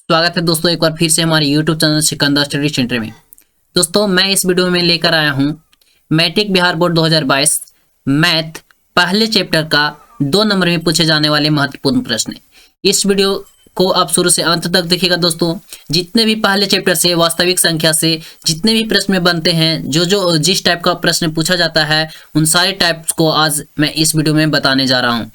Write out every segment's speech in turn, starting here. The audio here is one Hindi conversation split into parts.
स्वागत है दोस्तों एक बार फिर से हमारे YouTube channel Sikandar study centre में। दोस्तों मैं इस वीडियो में लेकर आया हूं मैट्रिक बिहार बोर्ड 2022 मैथ पहले चैप्टर का 2 नंबर में पूछे जाने वाले महत्वपूर्ण प्रश्न। इस वीडियो को आप शुरू से अंत तक देखिएगा। दोस्तों जितने भी पहले चैप्टर से वास्तविक संख्या से जितने भी प्रश्न बनते हैं, जो जिस टाइप का प्रश्न पूछा जाता है, उन सारे टाइप्स को आज मैं इस वीडियो में बताने जा रहा हूँ।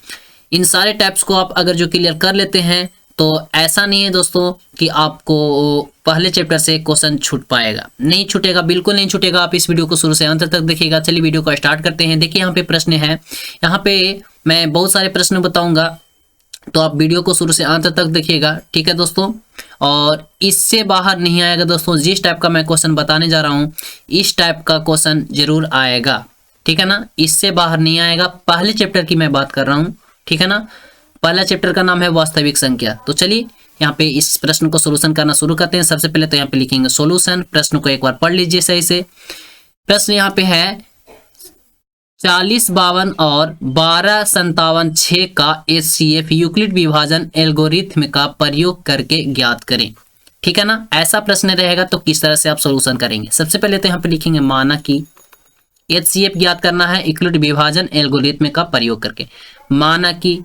इन सारे टाइप्स को आप अगर जो क्लियर कर लेते हैं तो ऐसा नहीं है दोस्तों कि आपको पहले चैप्टर से क्वेश्चन छूट पाएगा, नहीं छूटेगा, बिल्कुल नहीं छूटेगा। आप इस वीडियो को शुरू से अंत तक देखिएगा। चलिए वीडियो को स्टार्ट करते हैं। देखिए यहाँ पे प्रश्न है, यहाँ पे मैं बहुत सारे प्रश्न बताऊंगा तो आप वीडियो को शुरू से अंत तक देखिएगा, ठीक है दोस्तों। और इससे बाहर नहीं आएगा दोस्तों, जिस टाइप का मैं क्वेश्चन बताने जा रहा हूँ इस टाइप का क्वेश्चन जरूर आएगा, ठीक है ना। इससे बाहर नहीं आएगा। पहले चैप्टर की मैं बात कर रहा हूँ, ठीक है ना। पहला चैप्टर का नाम है वास्तविक संख्या। तो चलिए यहाँ पे इस प्रश्न को सोल्यूशन करना शुरू करते हैं। सबसे पहले तो यहाँ पे लिखेंगे सॉल्यूशन। प्रश्न को एक बार पढ़ लीजिए सही से। प्रश्न यहाँ पे है 40 52 और 12 57 6 का HCF यूक्लिड विभाजन एल्गोरिथ्म का प्रयोग करके ज्ञात करें, ठीक है ना। ऐसा प्रश्न रहेगा तो किस तरह से आप सोल्यूशन करेंगे। सबसे पहले तो यहाँ पे लिखेंगे माना कि HCF ज्ञात करना है यूक्लिड विभाजन एल्गोरिथ्म का प्रयोग करके। माना कि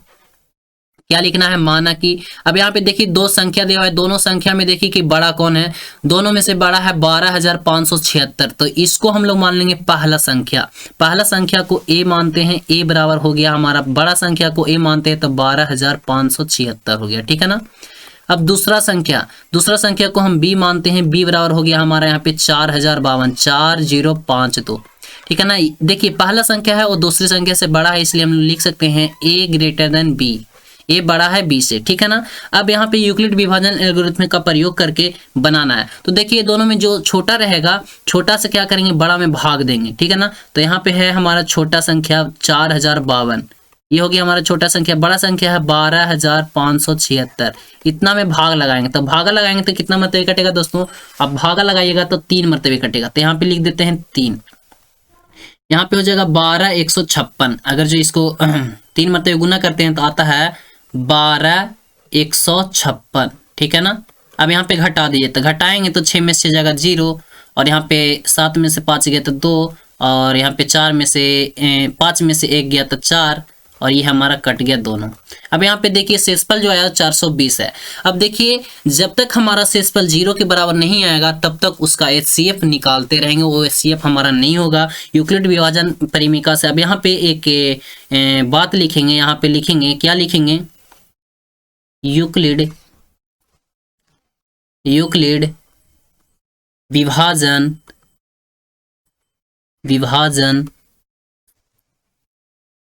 क्या लिखना है, माना कि अब यहाँ पे देखिए दो संख्या दिया हुआ है, दोनों संख्या में देखिए कि बड़ा कौन है। दोनों में से बड़ा है 12,576, तो इसको हम लोग मान लेंगे पहला संख्या। पहला संख्या को A मानते हैं, A बराबर हो गया हमारा, बड़ा संख्या को A मानते हैं तो 12,576 हो गया, ठीक है ना। अब दूसरा संख्या को हम B मानते हैं, B बराबर हो गया हमारा यहाँ पे 4052, 4052, ठीक है ना। देखिए पहला संख्या है और दूसरी संख्या से बड़ा है, इसलिए हम लिख सकते हैं A ग्रेटर देन B, ए बड़ा है बी से, ठीक है ना। अब यहाँ पे यूक्लिड विभाजन एल्गोरिथ्म का प्रयोग करके बनाना है। तो देखिए दोनों में जो छोटा रहेगा, छोटा से क्या करेंगे, बड़ा में भाग देंगे, ठीक है ना। तो यहाँ पे है हमारा छोटा संख्या 4052, ये हो गया हमारा छोटा संख्या। बड़ा संख्या है 12,576, इतना में भाग लगाएंगे। तो भागा लगाएंगे तो कितना मरतबे कटेगा दोस्तों। अब भागा लगाइएगा तो 3 मरतबे कटेगा, तो यहाँ पे लिख देते हैं 3। यहाँ पे हो जाएगा 12,156। अगर जो इसको 3 मरतबे गुना करते हैं तो आता है 12,156, ठीक है ना। अब यहाँ पे घटा दीजिए, तो घटाएंगे तो 6 में से जाएगा 0, और यहाँ पे 7 में से 5 गया तो 2, और यहाँ पे 4 में से 5 में से 1 गया तो 4, और ये हमारा कट गया दोनों। अब यहाँ पे देखिए शेषफल जो आया 420 है। अब देखिए जब तक हमारा शेषफल 0 के बराबर नहीं आएगा तब तक उसका HCF निकालते रहेंगे, वो HCF हमारा नहीं होगा यूक्लिड विभाजन परिमीका से। अब यहाँ पे एक बात लिखेंगे, यहाँ पे लिखेंगे, क्या लिखेंगे, यूक्लिड विभाजन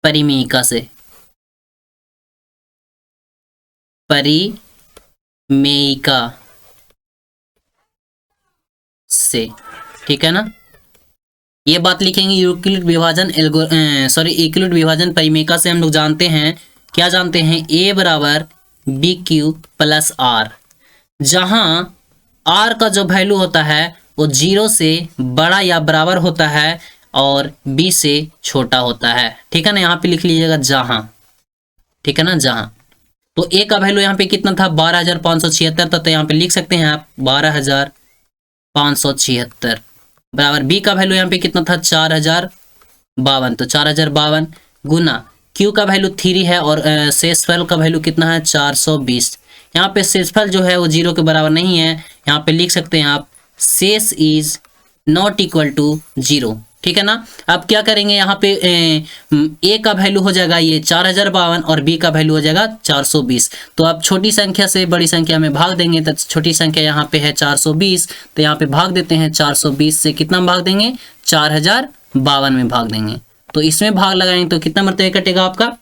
परिमीका से, ठीक है ना। ये बात लिखेंगे यूक्लिड विभाजन यूक्लिड विभाजन परिमीका से हम लोग जानते हैं, क्या जानते हैं, A बराबर BQ प्लस R, जहां R का जो वैल्यू होता है वो 0 से बड़ा या बराबर होता है और B से छोटा होता है, ठीक है ना। यहाँ पे लिख लीजिएगा जहां, ठीक है ना, जहां। तो A का वैल्यू यहाँ पे कितना था, 12,576 था, तो यहाँ पे लिख सकते हैं आप 12,576 बराबर B का वैल्यू यहाँ पे कितना था, 4,052, तो 4,052 गुना Q का वैल्यू 3 है और शेषफल का वैल्यू कितना है, 420। यहाँ पे शेषफल जो है वो 0 के बराबर नहीं है, यहाँ पे लिख सकते हैं आप शेष इज नॉट इक्वल टू 0, ठीक है ना। अब क्या करेंगे, यहाँ पे A का वैल्यू हो जाएगा ये 4052 और B का वैल्यू हो जाएगा 420। तो आप छोटी संख्या से बड़ी संख्या में भाग देंगे, तो छोटी संख्या यहाँ पे है 420, तो यहाँ पे भाग देते हैं 420 से कितना भाग देंगे, 4052 में भाग देंगे। तो इसमें भाग लगाएंगे तो कितना मरतबे कटेगा आपका,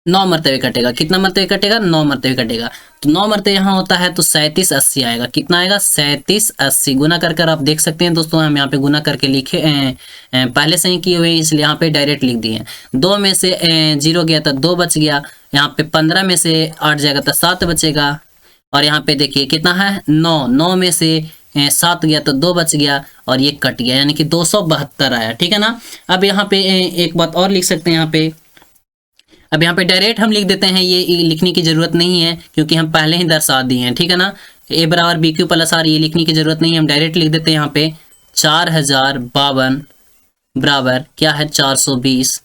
9 मरतबे कटेगा। कितना मरतबे कटेगा, 9 मरतबे कटेगा। तो 9 मरतबे यहाँ होता है तो 3780 आएगा। कितना आएगा, 3780। गुना कर कर आप देख सकते हैं दोस्तों, हम यहाँ पे गुना करके लिखे पहले से ही किए हुए, इसलिए यहाँ पे डायरेक्ट लिख दिए। 2 में से 0 गया तो 2 बच गया, यहाँ पे 15 में से 8 जाएगा तो 7 बचेगा, और यहाँ पे देखिए कितना है 9 में से 7 गया तो 2 बच गया, और ये कट गया, यानी कि 272 आया, ठीक है ना। अब यहाँ पे एक बात और लिख सकते हैं, यहाँ पे अब यहाँ पे डायरेक्ट हम लिख देते हैं, ये लिखने की जरूरत नहीं है क्योंकि हम पहले ही दर्शा दिए हैं, ठीक है ना। ए बराबर बी क्यू प्लस आर, ये लिखने की जरूरत नहीं है, हम डायरेक्ट लिख देते हैं यहाँ पे 4052 बराबर क्या है 420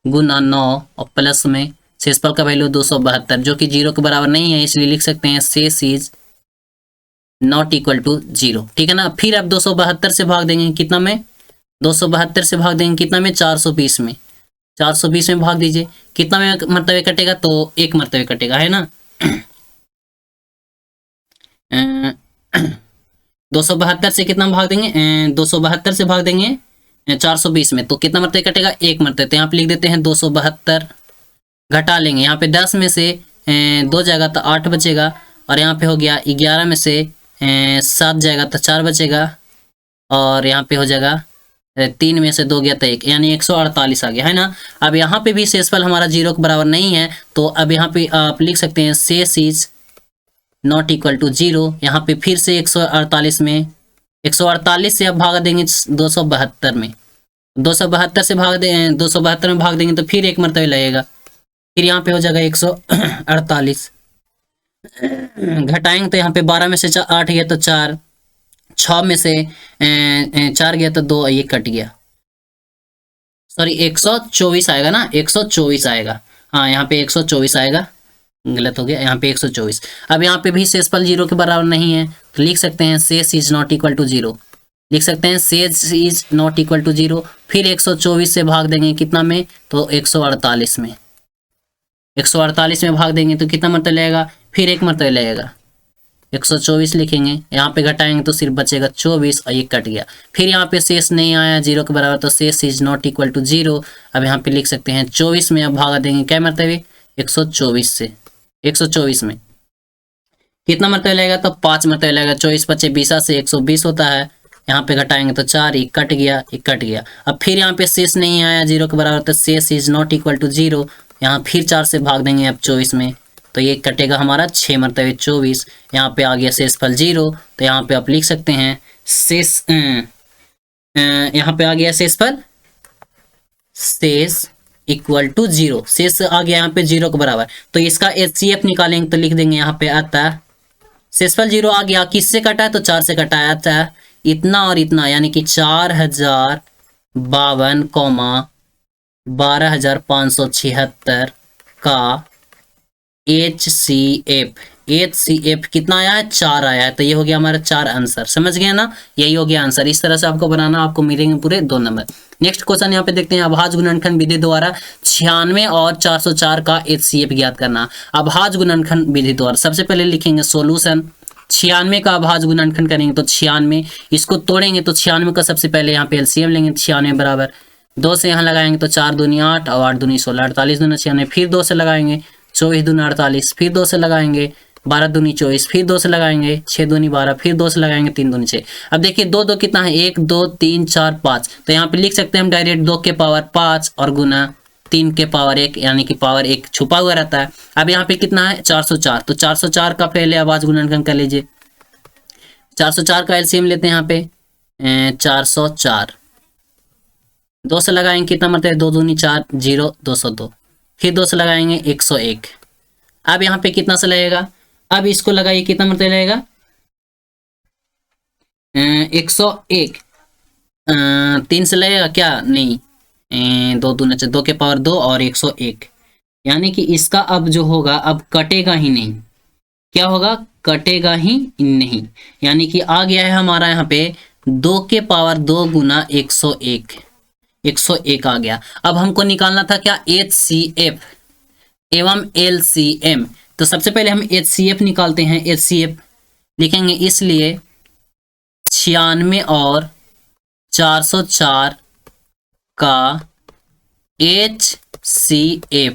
गुना 9 और प्लस में शेषफल का वैल्यू 272 जो कि 0 के बराबर नहीं है, इसलिए लिख सकते हैं शेष इज नॉट इक्वल टू 0, ठीक है ना। फिर आप 272 से भाग देंगे कितना में, 272 से भाग देंगे कितना में 420 में, 420 में भाग दीजिए, कितना में मरतबे कटेगा तो एक मरतबे कटेगा, है ना। 272 से कितना भाग देंगे, 272 से भाग देंगे 420 में तो कितना मरतबे कटेगा, एक मरतबे। तो यहाँ पे लिख देते हैं 272, घटा लेंगे यहाँ पे 10 में से 2 जाएगा तो 8 बचेगा, और यहाँ पे हो गया 11 में से 7 जाएगा तो 4 बचेगा, और यहाँ पे हो जाएगा 3 में से 2 गया तो 1, यानी 148 आ गया, है ना। अब यहाँ पे भी शेषफल हमारा 0 के बराबर नहीं है, तो अब यहाँ पे आप लिख सकते हैं शेष इज नॉट इक्वल टू 0। यहाँ पे फिर से 148 में 148 से आप भाग देंगे 272 में, 272 से भाग दें 272 में भाग देंगे तो फिर एक मरतबे लगेगा, फिर यहाँ पे हो जाएगा 148, घटाएंगे तो यहाँ पे 12 में से 8 गया तो 4, 6 में से 4 गया तो 2, ये कट गया, सॉरी 124 आएगा ना, 124 आएगा, हाँ यहाँ पे 124 आएगा, गलत हो गया, यहाँ पे 124। अब यहाँ पे भी शेषफल 0 के बराबर नहीं है तो लिख सकते हैं शेष इज नॉट इक्वल टू 0, लिख सकते हैं शेष इज नॉट इक्वल टू 0। फिर 124 से भाग देंगे कितना में तो 148 में, 148 में भाग देंगे तो कितना मरतबा लगेगा, फिर एक मरतबा लगेगा, 124 लिखेंगे, यहाँ पे घटाएंगे तो सिर्फ बचेगा 24 और ये कट गया। फिर यहाँ पे शेष नहीं आया 0 के बराबर तो शेष इज नॉट इक्वल टू 0। अब यहाँ पे लिख सकते हैं 24 में अब भागा देंगे क्या मरतबे, 124 से, 124 में कितना मरतबा लगेगा तो 5 मरतबा लगेगा, 24 पचे 20 से 120 होता है, यहाँ पे घटाएंगे तो 4, ये कट गया, ये कट गया। अब फिर यहाँ पे शेष नहीं आया 0 के बराबर तो शेष इज नॉट इक्वल टू 0, यहाँ फिर 4 से भाग देंगे अब 24 में तो ये कटेगा हमारा 6 मरतबे 24, यहाँ पे आ गया शेषफल 0। तो यहाँ पे आप लिख सकते हैं शेष, यहाँ पे आ गया शेषफल शेष इक्वल टू 0, शेष आ गया यहाँ पे 0 के बराबर, तो इसका HCF निकालेंगे तो लिख देंगे यहाँ पे आता है शेषफल 0 आ गया, किससे कटा है तो 4 से कटा है, आता है इतना और इतना, यानी कि 4052,12576 का HCF कितना आया है 4 आया है, तो ये हो गया हमारा 4 आंसर, समझ गए ना, यही हो गया आंसर। इस तरह से आपको बनाना, आपको मिलेंगे पूरे 2 नंबर। नेक्स्ट क्वेश्चन यहाँ पे देखते हैं, अभाज्य गुणनखंड विधि द्वारा 96 और 404 का HCF ज्ञात करना। अभाज्य गुणनखंड विधि द्वारा सबसे पहले लिखेंगे सॉल्यूशन, 96 का अभाज्य गुणनखंड करेंगे तो 96, इसको तोड़ेंगे तो 96 का सबसे पहले यहाँ पे LCM लेंगे, 96 बराबर 2 से यहाँ लगाएंगे तो 4 दूनी 8 और 8 दूनी 16, 48 दूना 96, फिर 2 से लगाएंगे 24 दूना 48, फिर 2 से लगाएंगे 12 दूनी 24, फिर 2 से लगाएंगे 6 दूनी 12, फिर 2 से लगाएंगे 3 दूनी 6। अब देखिए 2 2 कितना है, 1 2 3 4 5, तो यहाँ पे लिख सकते हैं हम डायरेक्ट 2 के पावर 5 और गुना 3 के पावर 1, यानी कि पावर 1 छुपा हुआ रहता है। अब यहाँ पे कितना है 404, तो 404 का पहले अभाज्य गुणनखंड कर लीजिए, 404 का LCM लेते हैं यहाँ पे 404, 2 से लगाएंगे कितना मतलब 2 दूनी 4 0 202, फिर 2 से लगाएंगे 101। अब यहाँ पे कितना से लगेगा, अब इसको लगाइए कितना मतलब लगेगा 101, 3 से लगेगा क्या नहीं, 2 दूना 2 के पावर 2 और 101, यानी कि इसका अब जो होगा अब कटेगा ही नहीं, क्या होगा कटेगा ही नहीं, यानी कि आ गया है हमारा यहाँ पे 2 के पावर 2 गुना 101, 101 आ गया। अब हमको निकालना था क्या HCF एवं LCM, तो सबसे पहले हम HCF निकालते हैं। HCF लिखेंगे इसलिए 96 और 404 का HCF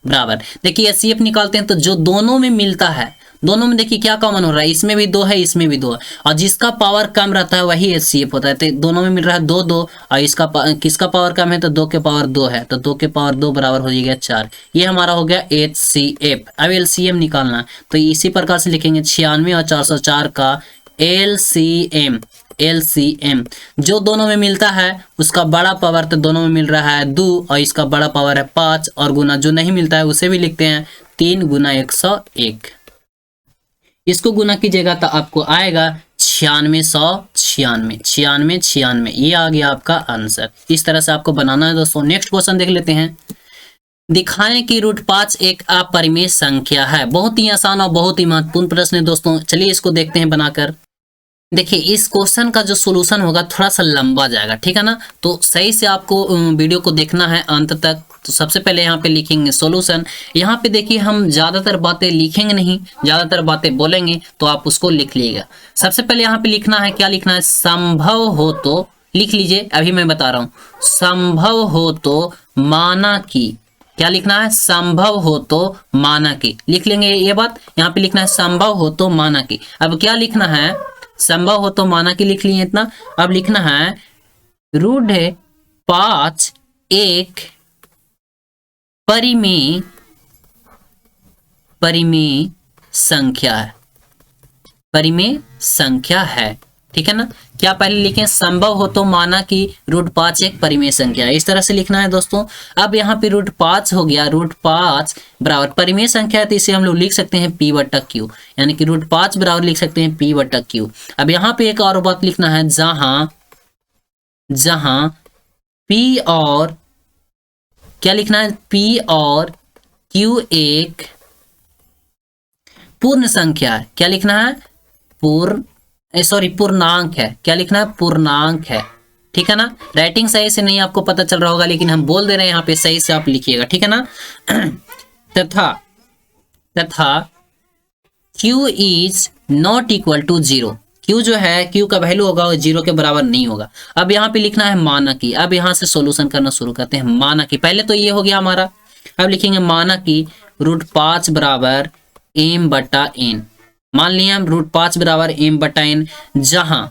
बराबर, देखिए HCF निकालते हैं तो जो दोनों में मिलता है, दोनों में देखिए क्या कॉमन हो रहा है, इसमें भी 2 है इसमें भी 2 है, और जिसका पावर कम रहता है वही HCF होता है, तो दोनों में मिल रहा है 2 2, और इसका किसका पावर कम है तो 2 के पावर 2 है, तो 2 के पावर 2 बराबर हो जाएगा 4, ये हमारा हो गया HCF। अब LCM निकालना, तो इसी प्रकार से लिखेंगे 96 और 404 का LCM, LCM, जो दोनों में मिलता है उसका बड़ा पावर तो दोनों में मिल रहा है 2 और इसका बड़ा पावर है 5, और गुना जो नहीं मिलता है उसे भी लिखते हैं 3 गुना 101। इसको गुना कीजिएगा तो आपको आएगा 9696, ये आ गया आपका आंसर। इस तरह से आपको बनाना है दोस्तों। नेक्स्ट क्वेश्चन देख लेते हैं। दिखाएं कि √5 एक अपरिमेय संख्या है। बहुत ही आसान और बहुत ही महत्वपूर्ण प्रश्न है दोस्तों। चलिए इसको देखते हैं बनाकर। देखिए इस क्वेश्चन का जो सोल्यूशन होगा थोड़ा सा लंबा जाएगा, ठीक है ना, तो सही से आपको वीडियो को देखना है अंत तक। तो सबसे पहले यहाँ पे लिखेंगे सॉल्यूशन। यहाँ पे देखिए हम ज़्यादातर बातें लिखेंगे नहीं, ज़्यादातर बातें बोलेंगे, तो आप उसको लिख लीजिएगा। सबसे पहले यहाँ पे लिखना है, क्या लिखना है, संभव हो तो लिख लीजिए, अभी मैं बता रहा हूँ। संभव हो तो माना कि, क्या लिखना है, संभव हो तो माना कि, लिख लेंगे ये बात। यहाँ पे लिखना है संभव हो तो माना कि। अब क्या लिखना है, संभव हो तो माना कि लिख लिए इतना। अब लिखना है √5 एक परिमेय संख्या है, परिमेय संख्या है, ठीक है ना। क्या पहले लिखें, संभव हो तो माना कि √5 एक परिमेय संख्या है, इस तरह से लिखना है दोस्तों। अब यहाँ पे √5 हो गया, √5 बराबर परिमेय संख्या है तो इसे हम लोग लिख सकते हैं P/Q, यानी कि √5 बराबर लिख सकते हैं P/Q। अब यहाँ पे एक और बात लिखना है, जहां P और, क्या लिखना है, P और Q एक पूर्ण संख्या है। क्या लिखना है, पूर्णांक है। क्या लिखना है, पूर्णांक है, ठीक है ना। राइटिंग सही से नहीं आपको पता चल रहा होगा, लेकिन हम बोल दे रहे हैं यहाँ पे, सही से आप लिखिएगा, ठीक है ना। तथा Q is not equal to 0। Q जो है, Q का वैल्यू होगा वो 0 के बराबर नहीं होगा। अब यहाँ पे लिखना है माना कि। अब यहाँ से सॉल्यूशन करना शुरू करते हैं। माना कि, पहले तो ये हो गया हमारा। अब लिखेंगे माना कि √5 बराबर m/n। मान लिया हम √5 बराबर m/n, जहां,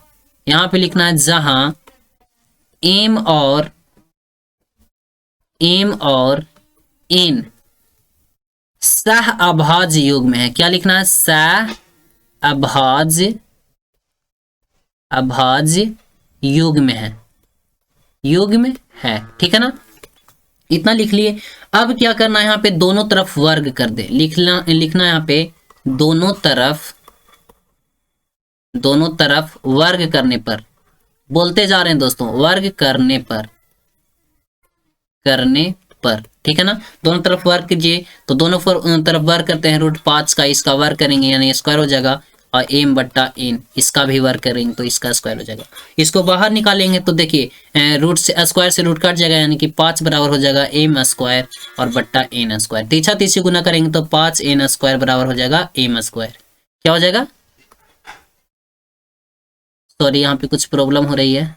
यहाँ पे लिखना है जहां m और n सह अभाज्य योग में है। क्या लिखना है, सह अभाज्य योग में है, ठीक है ना। इतना लिख लिए। अब क्या करना है, यहाँ पे दोनों तरफ वर्ग कर दे। लिखना है यहाँ पे दोनों तरफ वर्ग करने पर, बोलते जा रहे हैं दोस्तों, वर्ग करने पर, ठीक है ना। दोनों तरफ वर्ग कीजिए, तो दोनों तरफ वर्ग करते हैं। √5 का इसका वर्ग करेंगे यानी स्क्वायर हो जाएगा, और m/n इसका भी वर्ग करेंगे तो इसका स्क्वायर हो जाएगा। इसको बाहर निकालेंगे तो देखिए रूट से स्क्वायर से रूट कट जाएगा, यानी कि 5 बराबर हो जाएगा m² और /n²। तीछा तीछी गुना करेंगे तो 5n² बराबर हो जाएगा m²। क्या हो जाएगा, सॉरी यहाँ पे कुछ प्रॉब्लम हो रही है,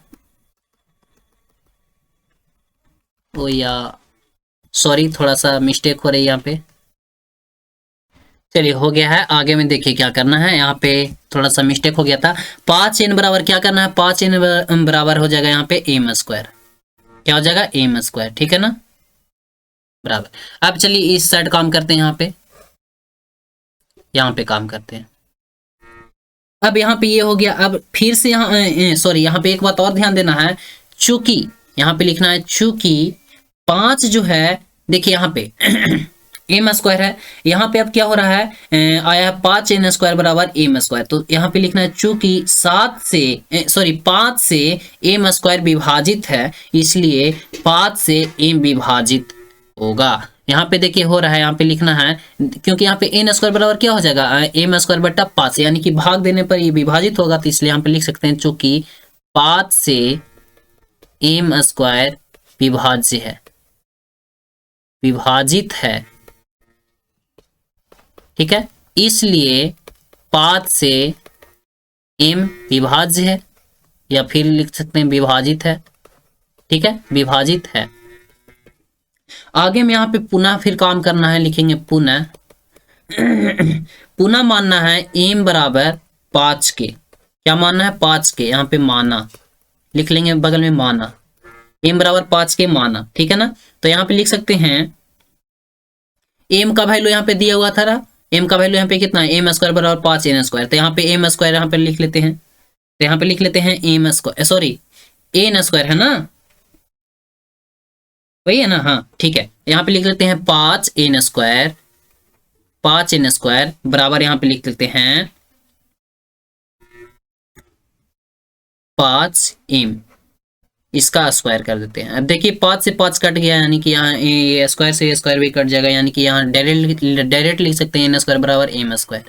ओ या सॉरी थोड़ा सा मिस्टेक हो रही है यहाँ पे। चलिए हो गया है, आगे में देखिए क्या करना है। यहाँ पे थोड़ा सा मिस्टेक हो गया था। 5n बराबर क्या करना है, 5n बराबर हो जाएगा यहाँ पे m²। क्या हो जाएगा, m², ठीक है ना, बराबर। अब चलिए इस साइड काम करते हैं, यहाँ पे काम करते हैं। अब यहाँ पे ये हो गया। अब फिर से यहाँ सॉरी यहाँ पे एक बात और ध्यान देना है, चूंकि यहाँ पे लिखना है चूंकि 5 जो है, देखिए यहाँ पे m² है, यहाँ पे अब क्या हो रहा है, आया है 5n² बराबर m²। तो यहाँ पे लिखना है चूंकि 5 से m² विभाजित है, इसलिए 5 से m विभाजित होगा। यहाँ पे देखिए हो रहा है, यहाँ पे लिखना है क्योंकि यहाँ पे n² बराबर क्या हो जाएगा, m²/5, यानी कि भाग देने पर ये विभाजित होगा, तो इसलिए यहाँ पे लिख सकते हैं चूंकि 5 से m² विभाजित है, ठीक है, इसलिए 5 से m विभाज्य है, या फिर लिख सकते हैं विभाजित है, ठीक है, विभाजित है। आगे में यहाँ पे पुनः फिर काम करना है, लिखेंगे पुनः पुनः मानना है m बराबर 5 के। क्या मानना है, 5 के, यहाँ पे माना लिख लेंगे, बगल में माना, m बराबर 5 के माना, ठीक है ना। तो यहाँ पे लिख सकते हैं m का वैल्यू यहाँ पे दिया हुआ था, m का वैल्यू यहाँ पे कितना है, m² बराबर 5n²। तो यहाँ पे m² यहाँ पे लिख लेते हैं, तो यहाँ पे लिख लेते हैं M square, sorry N square है ना, वही है ना, हाँ ठीक है। यहाँ पे लिख लेते हैं 5n² 5n² बराबर यहाँ पे लिख लेते हैं 5m, इसका स्क्वायर कर देते हैं। अब देखिए 5 से 5 कट गया, यानी कि यहाँ ये स्क्वायर से स्क्वायर भी कट जाएगा, यानी कि यहाँ डायरेक्ट लिख सकते हैं n² बराबर m²,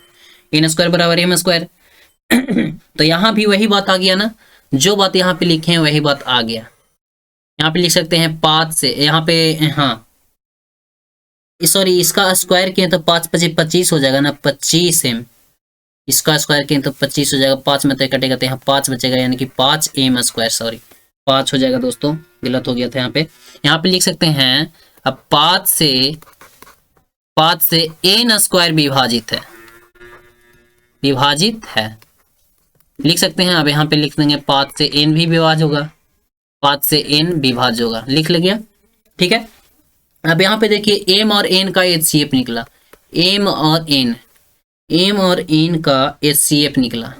n² बराबर m²। तो यहाँ भी वही बात आ गया ना, जो बात यहाँ पे लिखे हैं वही बात आ गया। यहाँ पे लिख सकते हैं 5 से यहाँ पे, हाँ सॉरी इसका स्क्वायर किए तो 5 × 5 = 25 हो जाएगा ना, 25m, इसका स्क्वायर किए तो 25 हो जाएगा, 5 में तो कटेगा तो यहाँ 5 बचेगा, यानी कि 5m², सॉरी 5 हो जाएगा दोस्तों, गलत हो गया था यहाँ पे। यहाँ पे लिख सकते हैं अब 5 से n² विभाजित है, लिख सकते हैं। अब यहाँ पे लिख देंगे 5 से n भी विभाज्य होगा, 5 से n विभाज्य होगा, लिख ले गया, ठीक है। अब यहाँ पे देखिए m और n का HCF निकला, m और n का HCF निकला,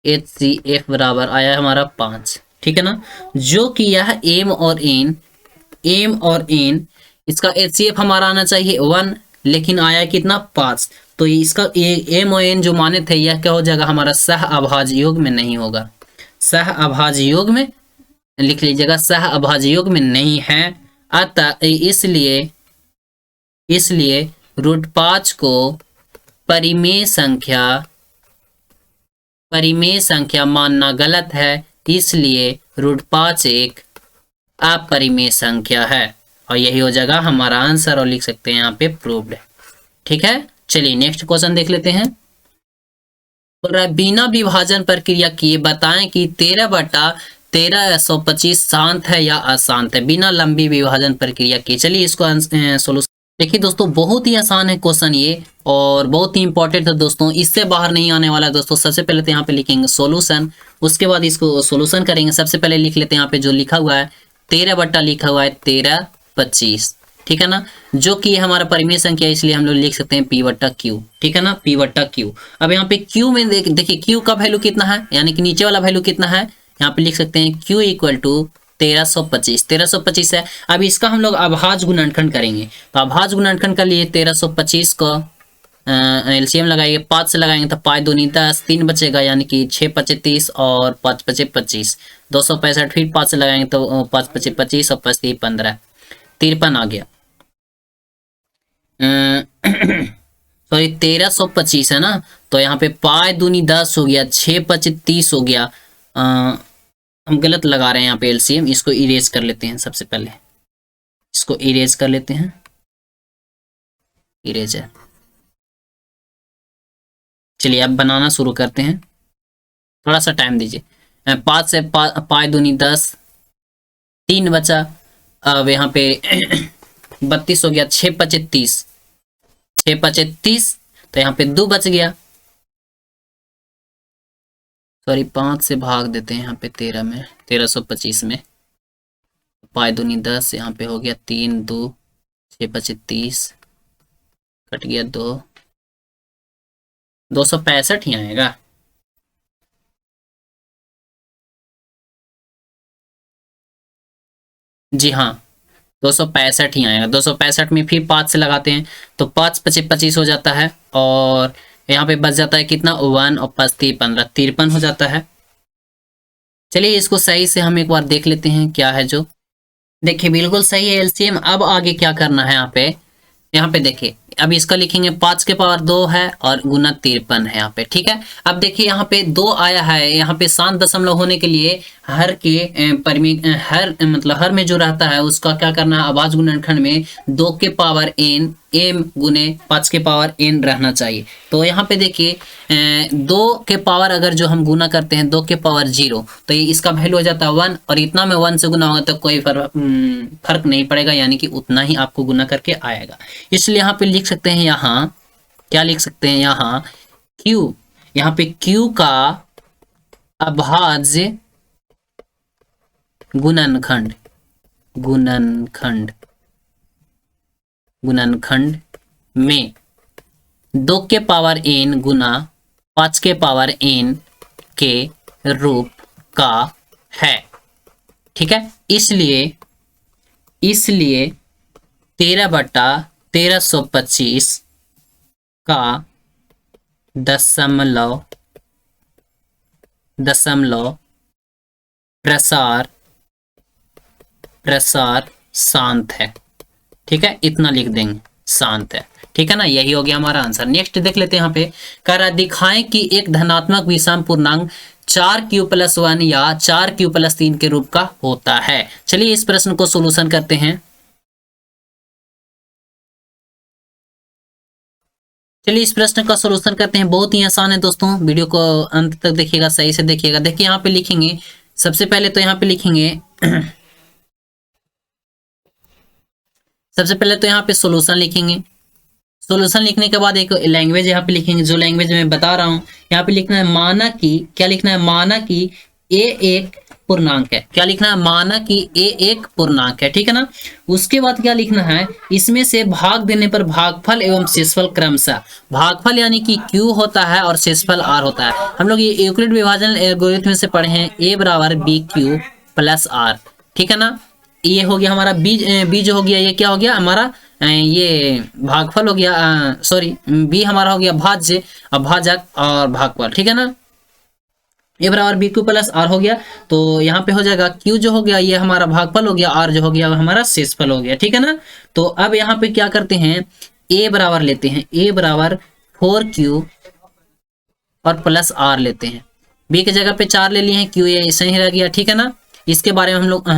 HCF बराबर आया हमारा 5, ठीक है ना। जो कि यह m और n इसका HCF हमारा आना चाहिए 1, लेकिन आया कितना 5, तो इसका m और n जो माने थे यह क्या हो जाएगा हमारा सह अभाज्य योग में नहीं होगा, सह अभाज्य योग में लिख लीजिएगा, सह अभाज्य योग में नहीं है। अतः इसलिए √5 को परिमेय संख्या मानना गलत है, इसलिए √5 एक अपरिमेय संख्या है, और यही हो जाएगा हमारा आंसर, और लिख सकते हैं यहाँ पे प्रूव्ड, ठीक है। चलिए नेक्स्ट क्वेश्चन देख लेते हैं। तो बिना विभाजन प्रक्रिया किए बताएं कि 13/13/125 शांत है या अशांत है, बिना लंबी विभाजन प्रक्रिया के। चलिए इसको सोल्यूशन देखिए दोस्तों, बहुत ही आसान है क्वेश्चन ये, और बहुत ही इंपॉर्टेंट है दोस्तों, इससे बाहर नहीं आने वाला है दोस्तों। सबसे पहले तो यहाँ पे लिखेंगे सॉल्यूशन, उसके बाद इसको सॉल्यूशन करेंगे। सबसे पहले लिख लेते हैं यहाँ पे जो लिखा हुआ है 13 लिखा हुआ है 13/25, ठीक है ना, जो कि हमारा परिमेय संख्या, इसलिए हम लोग लिख सकते हैं P/Q, ठीक है ना, P/Q। अब यहाँ पे Q में देखिए Q का वैल्यू कितना है, यानी कि नीचे वाला वैल्यू कितना है, यहाँ पे लिख सकते हैं Q = 1325 है। अब इसका हम लोग अभाज्य गुणनखंड करेंगे, तो अभाज्य गुणनखंड के लिए 1325 को एलसीएम लगाएंगे, 5 से लगाएंगे तो 5 दूनी 10, 3 बचेगा, यानी कि 6 × 5 = 30 और 5 × 5 = 25, 265, फिर 5 से लगाएंगे तो 5 × 5 = 25 और 5 × 3 = 15, 53 आ गया। सॉरी 1325 है ना, तो यहाँ पे 5 दूनी 10 हो गया, 6 × 5 = 30 हो गया। हम गलत लगा रहे हैं यहाँ पे एलसीएम, इसको इरेज कर लेते हैं। सबसे पहले इसको इरेज कर लेते हैं, इरेज है। चलिए अब बनाना शुरू करते हैं, थोड़ा सा टाइम दीजिए। 5 से 5 दूनी 10, 3 बचा, अब यहाँ पे 32 हो गया, 6 × 5 = 30, 6 × 5 = 30, तो यहाँ पे 2 बच गया, सॉरी 5 से भाग देते हैं यहाँ पे 13 में, 1325 में, 5 दूनी 10, यहाँ पे हो गया 3 2, 6 × 5 = 30, कट गया 2, 265 ही आएगा। जी हाँ 265 ही आएगा। 265 में फिर 5 से लगाते हैं तो 5 × 5 = 25 हो जाता है, और यहाँ पे बच जाता है कितना 1 और 5 × 3 = 15, 53 हो जाता है। चलिए इसको सही से हम एक बार देख लेते हैं क्या है जो, देखिए बिल्कुल सही है एलसीएम। अब आगे क्या करना है, यहाँ पे देखिए, अब इसका लिखेंगे 5 के पावर 2 है और गुना 53 है यहाँ पे, ठीक है। अब देखिए यहाँ पे 2 आया है, यहाँ पे शांत दशमलव होने के लिए हर के मतलब हर में जो रहता है उसका क्या करना है, अभाज्य गुणनखंड में 2 के पावर n m गुने 5 के पावर n रहना चाहिए। तो यहाँ पे देखिए 2 के पावर अगर जो हम गुना करते हैं 2 के पावर 0, तो ये इसका वैल्यू हो जाता है 1, और इतना में 1 से गुना होगा तो कोई फर्क नहीं पड़ेगा, यानी कि उतना ही आपको गुना करके आएगा। इसलिए यहाँ पे लिख सकते हैं, यहाँ क्या लिख सकते हैं, यहाँ Q, यहाँ पे Q का अभाज्य गुणनखंड में 2 के पावर n गुना 5 के पावर n के रूप का है। ठीक है, इसलिए 13/1325 का दशमलव प्रसार शांत है। ठीक है, इतना लिख देंगे, शांत है। ठीक है ना, यही हो गया हमारा आंसर। नेक्स्ट देख लेते हैं, यहाँ पे कह रहा है दिखाएं कि एक धनात्मक विषम पूर्णांक 4q+1 या 4q+3 के रूप का होता है। चलिए इस प्रश्न को सोल्यूशन करते हैं। चलिए इस प्रश्न का सोल्यूशन करते हैं। बहुत ही आसान है दोस्तों, वीडियो को अंत तक देखिएगा, सही से देखिएगा। देखिए यहाँ पे लिखेंगे, सबसे पहले तो यहाँ पे लिखेंगे सबसे पहले तो यहाँ पे सॉल्यूशन लिखेंगे। सॉल्यूशन लिखने के बाद एक लैंग्वेज यहाँ पे लिखेंगे, जो लैंग्वेज मैं बता रहा हूँ। यहाँ पे लिखना है माना कि, क्या लिखना है, माना कि a एक पूर्णांक है। क्या लिखना है, माना कि a एक पूर्णांक है। ठीक है ना, उसके बाद क्या लिखना है, इसमें से भाग देने पर भागफल एवं शेषफल क्रमशः, भागफल यानी कि q होता है और शेषफल r होता है। हम लोग ये यूक्लिड विभाजन एल्गोरिथम से पढ़े हैं, a बराबर bq प्लस r। ठीक है ना, ये हो गया हमारा बीज हो गया, ये क्या हो गया हमारा, ये भागफल हो गया, सॉरी बी हमारा हो गया भाज्य, अब भाजक और भागफल। ठीक है ना, ए बराबर बी क्यू प्लस आर हो गया, तो यहाँ पे हो जाएगा क्यू जो हो गया ये हमारा भागफल हो गया, आर जो हो गया हमारा शेषफल हो गया। ठीक है ना, तो अब यहाँ पे क्या करते हैं, ए बराबर लेते हैं, ए बराबर 4q और प्लस आर लेते हैं। बी की जगह पे 4 ले लिए हैं, क्यू ये सही रह गया। ठीक है ना, इसके बारे में हम लोग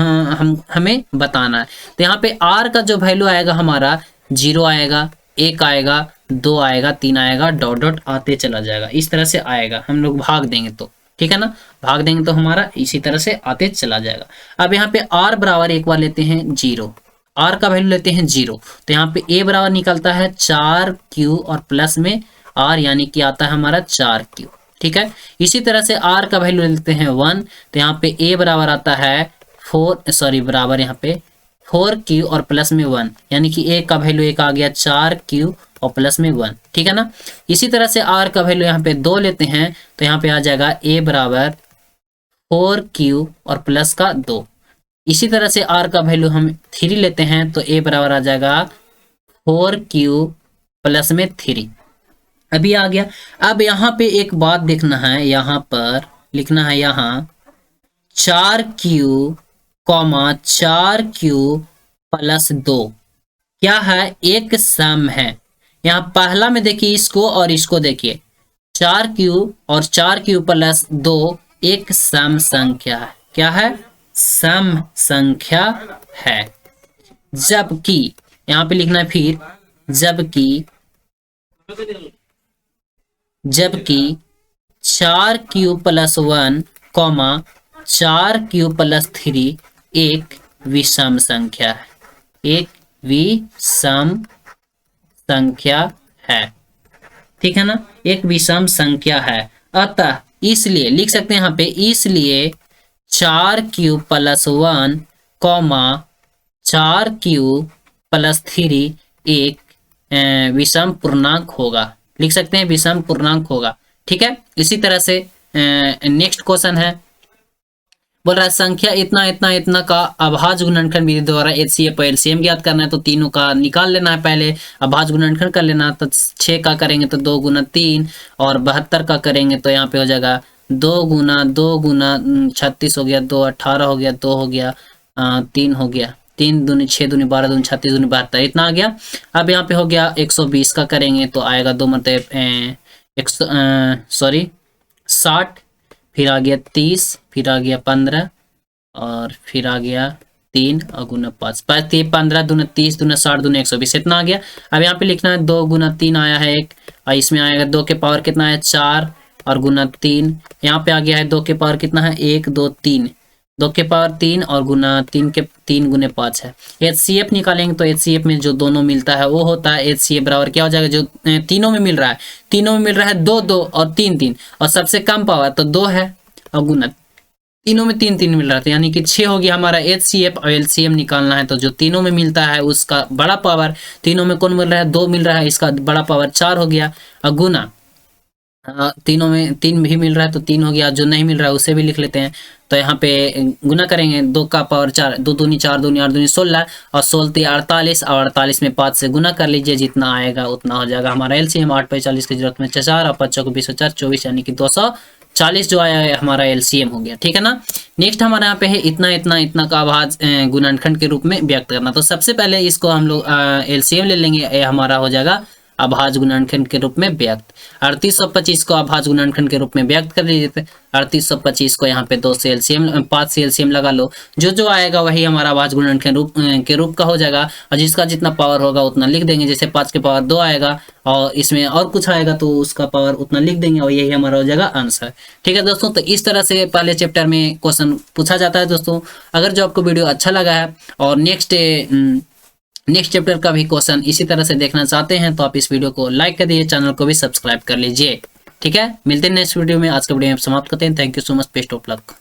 हमें बताना है। तो यहाँ पे r का जो वैल्यू आएगा हमारा 0 आएगा, 1 आएगा, 2 आएगा, 3 आएगा, डॉट डॉट आते चला जाएगा। इस तरह से आएगा, हम लोग भाग देंगे तो, ठीक है ना, भाग देंगे तो हमारा इसी तरह से आते चला जाएगा। अब यहाँ पे r बराबर एक बार लेते हैं 0, r का वैल्यू लेते हैं 0, तो यहाँ पे a बराबर निकलता है 4q और प्लस में r यानी कि आता है हमारा 4q। ठीक है, इसी तरह से r का वैल्यू लेते हैं 1, तो यहाँ पे a बराबर आता है बराबर यहाँ पे 4q और प्लस में 1, यानी कि a का वैल्यू एक आ गया 4q और प्लस में 1। ठीक है ना, इसी तरह से r का वैल्यू यहाँ पे 2 लेते हैं, तो यहाँ पे आ जाएगा a बराबर 4q और प्लस का 2। इसी तरह से r का वैल्यू हम 3 लेते हैं, तो a बराबर आ जाएगा 4q प्लस में 3। अभी आ गया। अब यहाँ पे एक बात देखना है, यहाँ पर लिखना है, यहाँ 4q, 4q प्लस 2 क्या है, एक सम है। यहाँ पहला में देखिए इसको और इसको देखिए, 4q और 4q प्लस 2 एक सम संख्या है। क्या है, सम संख्या है। जबकि यहाँ पे लिखना है फिर, जबकि 4q प्लस 1, 4q प्लस 3 एक विषम संख्या है, एक विषम संख्या है। ठीक है ना, एक विषम संख्या है। अतः इसलिए लिख सकते हैं यहाँ पे, इसलिए 4q प्लस 1, 4q प्लस 3 एक विषम पूर्णांक होगा। लिख सकते हैं विषम पूर्णांक होगा। ठीक है, इसी तरह से नेक्स्ट क्वेश्चन है, बोल रहा है संख्या इतना इतना इतना का अभाज्य गुणनखंड विधि द्वारा HCF और LCM ज्ञात करना है, तो तीनों का निकाल लेना है। पहले अभाज्य गुणनखंड कर लेना, तो 6 का करेंगे तो 2 गुना 3, और 72 का करेंगे तो यहाँ पे हो जाएगा 2 गुना 36 हो गया, 2 18 हो गया, 2 हो गया 3 हो गया, 3 दूनी 6 दूनी 12 दूनी 36 दूनी 72, इतना आ गया। अब यहाँ पे हो गया 120 का करेंगे तो आएगा 2 मतलब 60, फिर आ गया 30, फिर आ गया 15, और फिर आ गया 3 और गुना 5, 15 दूना 30 दूना 60 दूना 120, इतना आ गया। अब यहाँ पे लिखना है 2 गुना 3 आया है 1, और इसमें आएगा 2 के पावर कितना है 4 और गुना 3, यहाँ पे आ गया है 2 के पावर कितना है 1 2 3, 2 के पावर 3 और गुना 3 के 3 गुने 5 है। HCF निकालेंगे तो HCF में जो दोनों मिलता है वो होता है HCF बराबर क्या हो जाएगा, जो तीनों में मिल रहा है, तीनों में मिल रहा है 2 2 और 3 3, और सबसे कम पावर तो 2 है, और गुना तीनों में 3 3 मिल रहा था, यानी कि 6 हो गया हमारा। HCF और LCM निकालना है, तो जो तीनों में मिलता है उसका बड़ा पावर, तीनों में कौन मिल रहा है 2 मिल रहा है, इसका बड़ा पावर 4 हो गया, और गुना तीनों में 3 भी मिल रहा है तो 3 हो गया, जो नहीं मिल रहा है उसे भी लिख लेते हैं। तो यहाँ पे गुना करेंगे, 2 का पावर 4, 2 दूनी 4 दूनी 8 दूनी 16 और 16 48 और 48 में 5 से गुना कर लीजिए, जितना आएगा उतना हो जाएगा हमारा एलसीएम। 8 पे 40 की जरूरत में 4 और 5 को 20 4 24 यानी कि 240 जो आया है हमारा एलसीएम हो गया, ठीक है ना। नेक्स्ट हमारे यहाँ पे है इतना इतना इतना का अभाज गुणनखंड के रूप में व्यक्त करना। तो सबसे पहले इसको हम लोग एलसीएम ले लेंगे, ये हमारा हो जाएगा अभाज्य गुणनखंड के रूप में व्यक्त। 3825 को अभाज्य गुणनखंड के रूप में व्यक्त कर लीजिए। 3825 को यहाँ पे 2 से एलसीएम 5 से एलसीएम लगा लो, जो आएगा वही हमारा अभाज्य गुणनखंड के रूप का हो जाएगा। और जिसका जितना पावर होगा उतना लिख देंगे, जैसे 5 के पावर 2 आएगा और इसमें और कुछ आएगा तो उसका पावर उतना लिख देंगे और यही हमारा हो जाएगा आंसर, ठीक है दोस्तों। तो इस तरह से पहले चैप्टर में क्वेश्चन पूछा जाता है दोस्तों। अगर जो आपको वीडियो अच्छा लगा है और नेक्स्ट चैप्टर का भी क्वेश्चन इसी तरह से देखना चाहते हैं तो आप इस वीडियो को लाइक कर दीजिए, चैनल को भी सब्सक्राइब कर लीजिए, ठीक है। मिलते हैं नेक्स्ट वीडियो में। आज का वीडियो में समाप्त करते हैं। Thank you so much, best of luck.